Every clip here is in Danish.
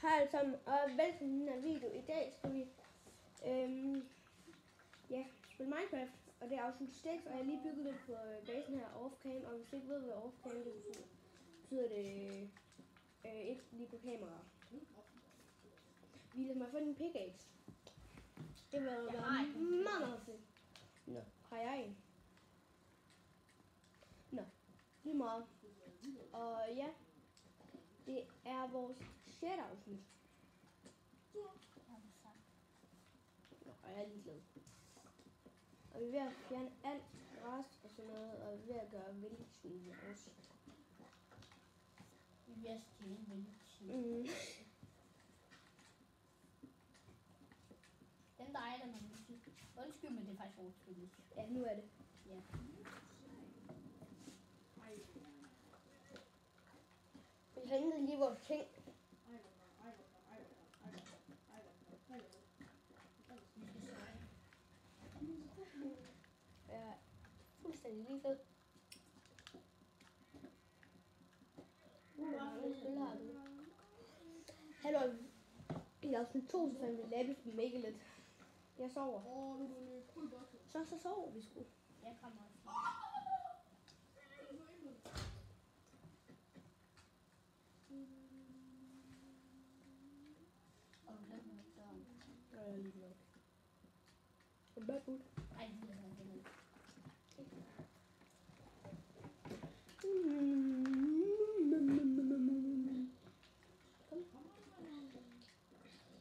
Hej alle sammen, og velkommen til den her video. I dag skal vi spille Minecraft, og det er afsnit 6, og jeg har lige bygget lidt på basen her off-cam, og hvis du ikke ved, hvad off-cam det betyder det ikke lige på kamera. Vi lader mig få en pickaxe. Det vil være meget fedt. Nå, har jeg en? Nå, lige meget. Og ja, det er vores 6. afsnit. Nå, og jeg er ligeglad. Og vi er ved at fjerne alt græs og sådan noget, og vi er ved at gøre vælgesvin også. Vi er ved at stjæle vælgesvin. Den der ejer den her musik. Undskyld, men det er faktisk overskyldigt. Ja, nu er det. Ja. Vi hentede lige vores ting. Ja, fuldstændig lige fed. Hallo, i afsnit 2 så fandt vi lapis mega lidt. Jeg sover. Så sover vi sgu. Jeg kommer også. Og du glemte mig døren. Ja, jeg er lige nok. Er du bare fuldt? Ej, det er det ikke.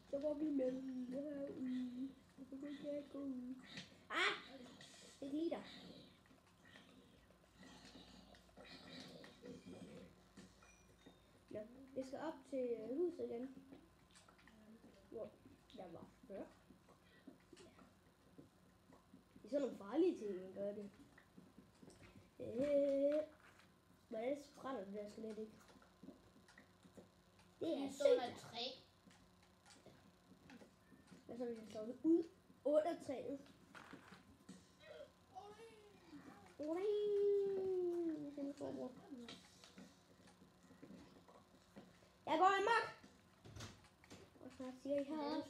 Så går vi med herude. Så kan jeg gå ud. Ah! Det er lige der. Ja, jeg skal op til huset igen. Hvor jeg var før. Det er sådan nogle farlige ting, man gør det. Men ellers brænder det der skelet ikke. Det er Jeg står der et sygt. træ. Hvad så hvis jeg slår det ud under træet? Jeg går amok! Og snart siger jeg her.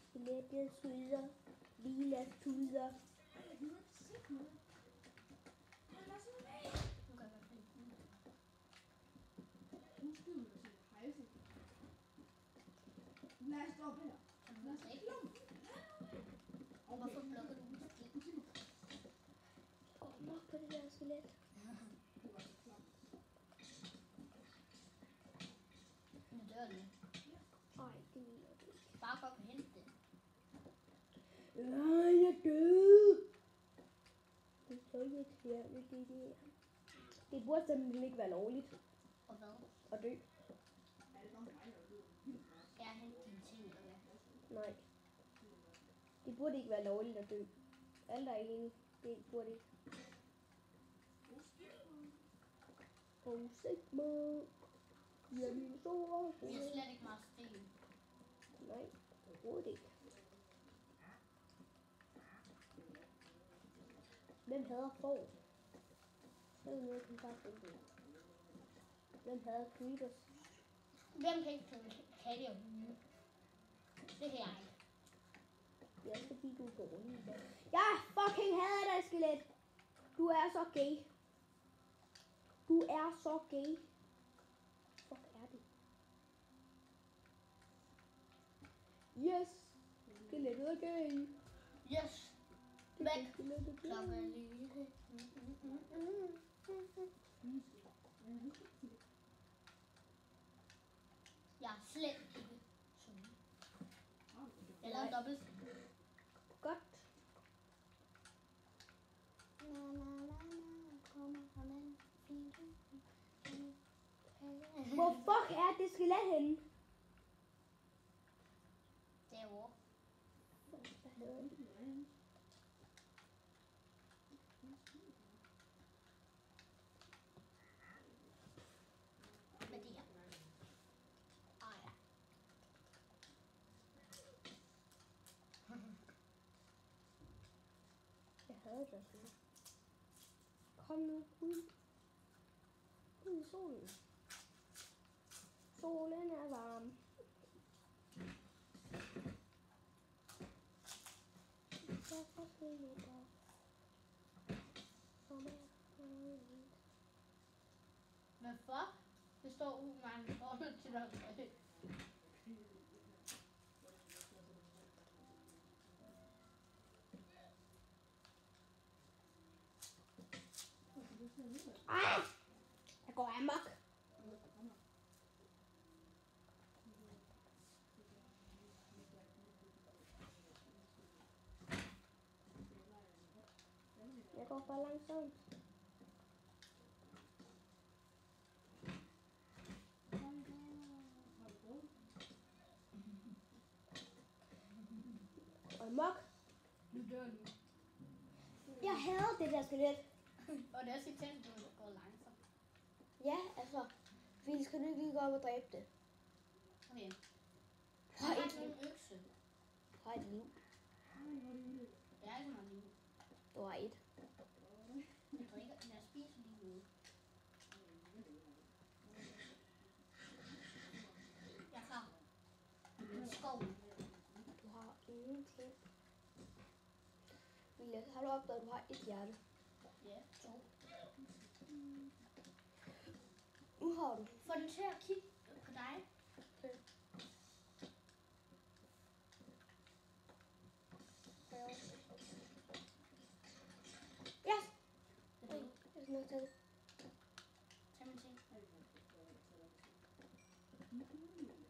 Skelettet skyder. Lila tuder. Lad os stoppe her. Hvorfor plukker du mit skelet? Jeg går amok på det der skelet. Nu dør det. Ej, det vil jeg ikke. Bare for at hente det. Jeg er død. Det er så irriterende, det der. Det burde simpelthen ikke være lovligt Og hvad? at dø. Jeg har hentet dine ting, eller hvad? Nej. Det burde ikke være lovligt at dø. Alle er enige. Det burde ikke. Og Sigma. Ja, min store. Vi har slet ikke meget sten. Nej, overhovedet ikke. Hvem hader får? Så er det noget kontakt med det. Hvem hader creepers? Hvem kan ikke tage katte og hunde? Det kan jeg ikke. Det er også fordi, du er dårlig. Jeg fucking hader dig, skelet. Du er så gay. Du er så gay. Fuck er det? Yes. Skelettet er gay. Yes! Væk! Skelettet er Klokken gay. er lige. Jeg er slet ikke sådan. Jeg lavede dobbelt. Godt. Hvor fuck er det skelet henne? Derovre. Hvad hedder det? Hvad det er? Ah ja. Jeg hader dig sådan. Kom nu ud. Ud i solen. Sol. Hvorfor? Det står umange forhold til dig. Ej! Jeg går amok. Jeg går for langsomt. Amok. Nu dør du. Jeg hader det der skelet. Og det er også irriterende, at du går langsomt. Ja, altså. Vi skal nu ikke lige gå op og dræbe det. Okay. Har Jeg har et sådan liv. en økse. Har et liv. Jeg er ikke meget liv. Du har et. Jeg spiser lige noget. Jeg er klar. Skoven. Du har ingenting. Lille, har du opdaget, at du har et hjerte? Ja, 2. Nu har du. Få den til at kigge på dig. Ja, Det er det. jeg skal nok tage det. Tag min ting.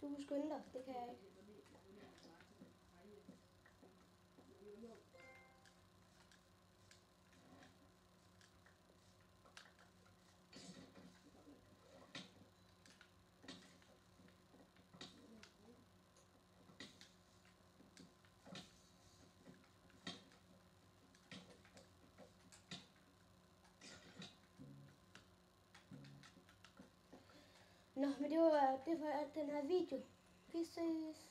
Du kan skynde dig, det kan jeg ikke. Nå, men det var den her video. Vi ses.